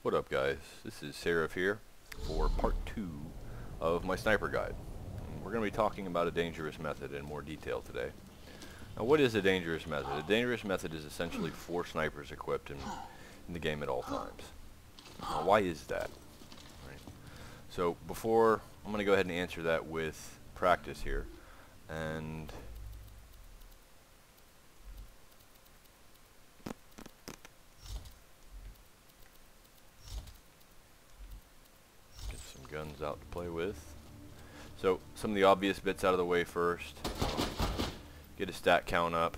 What up, guys? This is Seraph here for part 2 of my sniper guide. And we're going to be talking about a dangerous method in more detail today. Now, what is a dangerous method? A dangerous method is essentially 4 snipers equipped in the game at all times. Now, why is that? Right. So before, I'm going to go ahead and answer that with practice here. And guns out to play with. So some of the obvious bits out of the way first. Get a stat count up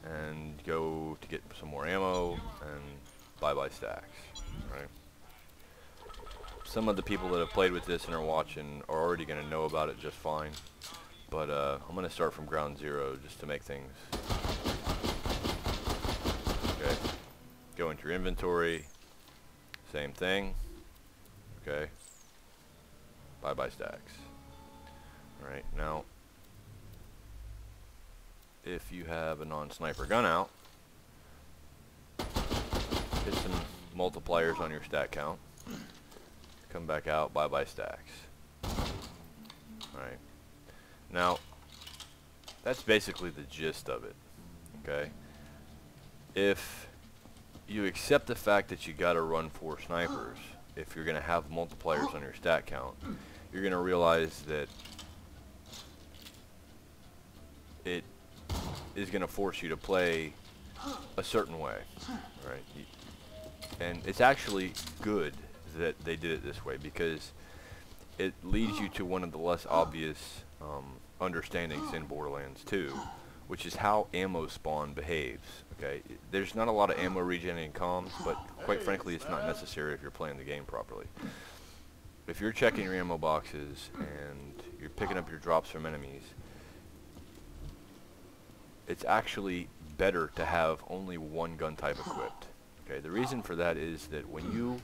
and go to get some more ammo and bye-bye stacks. Right. Some of the people that have played with this and are watching are already going to know about it just fine. But I'm going to start from ground zero just to make things. Okay. Go into your inventory. Same thing. Okay. Bye-bye stacks. Alright, now, if you have a non-sniper gun out, hit some multipliers on your stat count. Come back out, bye-bye stacks. Alright. Now, that's basically the gist of it. Okay? If you accept the fact that you gotta run 4 snipers, if you're going to have multipliers on your stat count, you're going to realize that it is going to force you to play a certain way, right? And it's actually good that they did it this way because it leads you to one of the less obvious understandings in Borderlands 2, which is how ammo spawn behaves. Okay, there's not a lot of ammo regen in comms, but quite frankly, it's not necessary if you're playing the game properly. If you're checking your ammo boxes and you're picking up your drops from enemies, it's actually better to have only one gun type equipped. Okay, the reason for that is that when you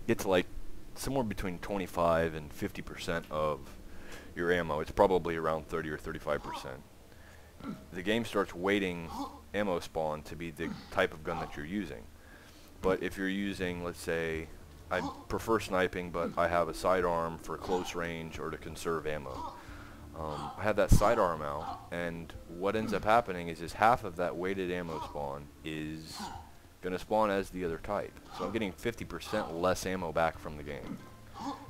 get to like somewhere between 25 and 50% of your ammo, it's probably around 30 or 35%. The game starts weighting ammo spawn to be the type of gun that you're using. But if you're using, let's say, I prefer sniping, but I have a sidearm for close range or to conserve ammo. I have that sidearm out, and what ends up happening is half of that weighted ammo spawn is going to spawn as the other type. So I'm getting 50% less ammo back from the game.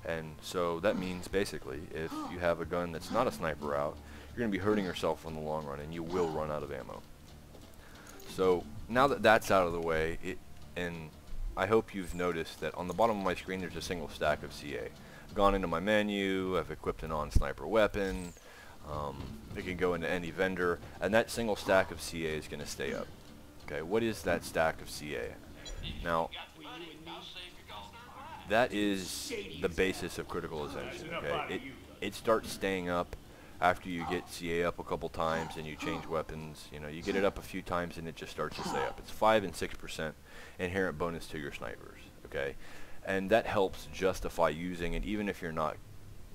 And so that means basically if you have a gun that's not a sniper out, you're going to be hurting yourself in the long run, and you will run out of ammo. So now that that's out of the way, and I hope you've noticed that on the bottom of my screen there's a single stack of CA. I've gone into my menu, I've equipped a non-sniper weapon, it can go into any vendor, and that single stack of CA is going to stay up. Okay, what is that stack of CA? Now, that is the basis of Critical Ascension. Okay, it starts staying up after you get CA up a couple times and you change weapons. You know, you get it up a few times and it just starts to stay up. It's 5 and 6% inherent bonus to your snipers. Okay, and that helps justify using it even if you're not,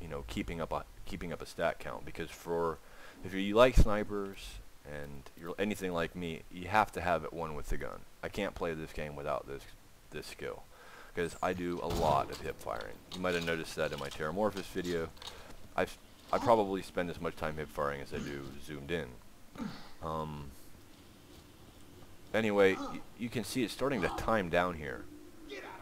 you know, keeping up a stat count. Because if you like snipers and you're anything like me, you have to have it one with the gun. I can't play this game without this skill, because I do a lot of hip firing. You might have noticed that in my Terramorphous video. I probably spend as much time hip firing as I do zoomed in. Anyway, you can see it's starting to time down here,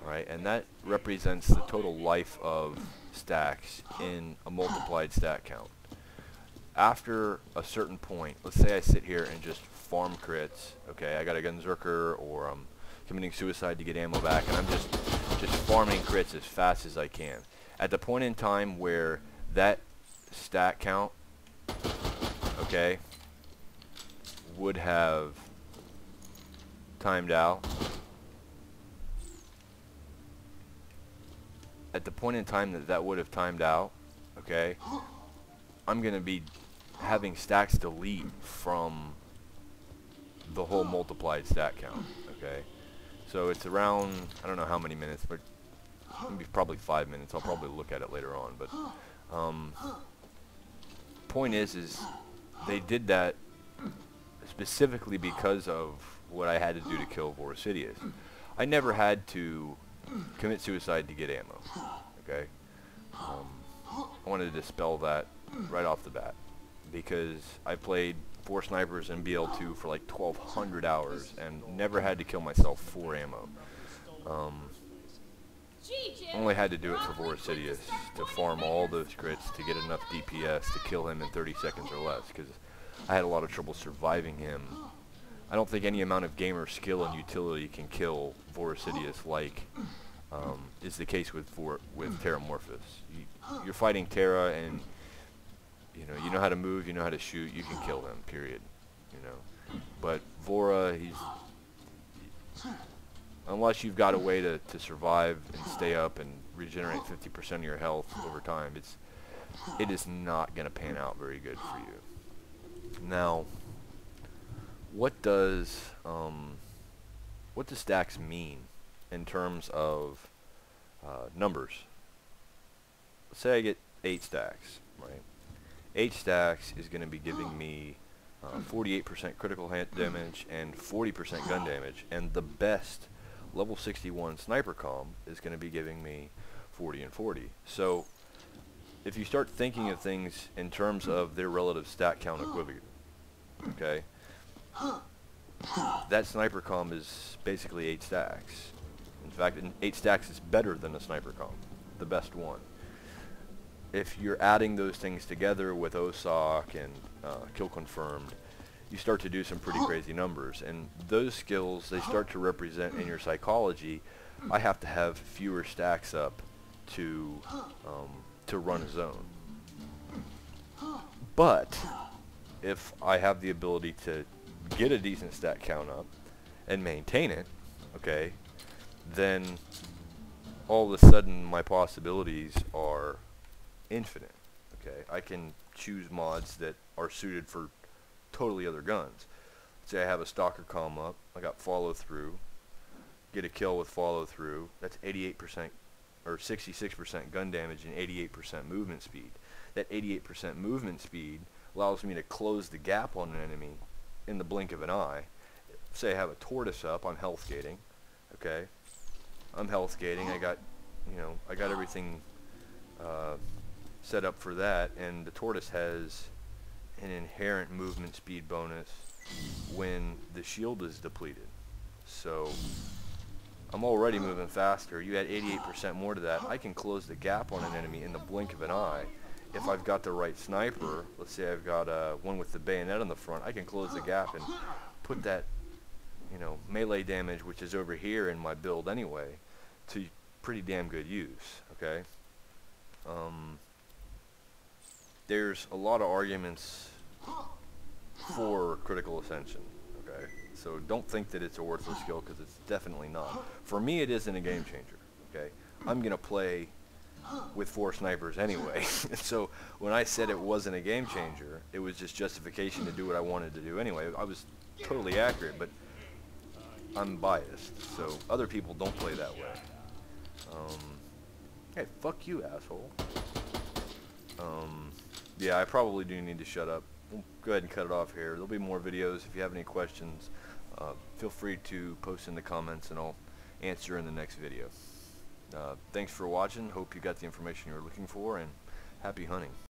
right? And that represents the total life of stacks in a multiplied stat count. After a certain point, let's say I sit here and just farm crits. Okay, I got a Gunzerker, or I'm committing suicide to get ammo back, and I'm just farming crits as fast as I can. At the point in time where that stat count, okay, would have timed out, at the point in time that would have timed out, okay, I'm going to be having stacks delete from the whole multiplied stat count. Okay, so it's around, I don't know how many minutes, but maybe probably 5 minutes. I'll probably look at it later on, but point is they did that specifically because of what I had to do to kill Vorsidius. I never had to commit suicide to get ammo. Okay, I wanted to dispel that right off the bat because I played 4 snipers in BL2 for like 1,200 hours and never had to kill myself for ammo. Only had to do it for Vorasidius to farm all those crits to get enough DPS to kill him in 30 seconds or less, because I had a lot of trouble surviving him. I don't think any amount of gamer skill and utility can kill Vorasidius like is the case with Terramorphous. You're fighting Terra, and you know how to move, you know how to shoot, you can kill him. Period. But Vora, unless you've got a way to survive and stay up and regenerate 50% of your health over time, it is not going to pan out very good for you. Now, what does stacks mean in terms of numbers? Let's say I get 8 stacks, right? 8 stacks is going to be giving me 48% critical damage and 40% gun damage, and the best level 61 sniper comm is going to be giving me 40 and 40. So if you start thinking of things in terms of their relative stat count equivalent, okay, that sniper comm is basically 8 stacks. In fact, 8 stacks is better than a sniper comm, the best one. If you're adding those things together with OSOC and kill confirmed, you start to do some pretty crazy numbers, and those skills, they start to represent in your psychology. I have to have fewer stacks up to run a zone. But if I have the ability to get a decent stat count up and maintain it, okay, then all of a sudden my possibilities are infinite. Okay, I can choose mods that are suited for totally other guns. Say I have a stalker comm up, I got follow through, get a kill with follow through, that's 88% or 66% gun damage and 88% movement speed. That 88% movement speed allows me to close the gap on an enemy in the blink of an eye. Say I have a tortoise up, I'm health gating, okay, I'm health gating, I got everything set up for that, and the tortoise has an inherent movement speed bonus when the shield is depleted. So I'm already moving faster. You add 88% more to that, I can close the gap on an enemy in the blink of an eye. If I've got the right sniper, let's say I've got one with the bayonet on the front, I can close the gap and put that melee damage, which is over here in my build anyway, to pretty damn good use. Okay. There's a lot of arguments for Critical Ascension, okay? So don't think that it's a worthless skill, because it's definitely not. For me, it isn't a game changer, okay? I'm going to play with 4 snipers anyway. So when I said it wasn't a game changer, it was just justification to do what I wanted to do anyway. I was totally accurate, but I'm biased, so other people don't play that way. Hey, fuck you, asshole. Yeah, I probably do need to shut up. We'll go ahead and cut it off here. There'll be more videos. If you have any questions, feel free to post in the comments and I'll answer in the next video. Thanks for watching. Hope you got the information you were looking for, and happy hunting.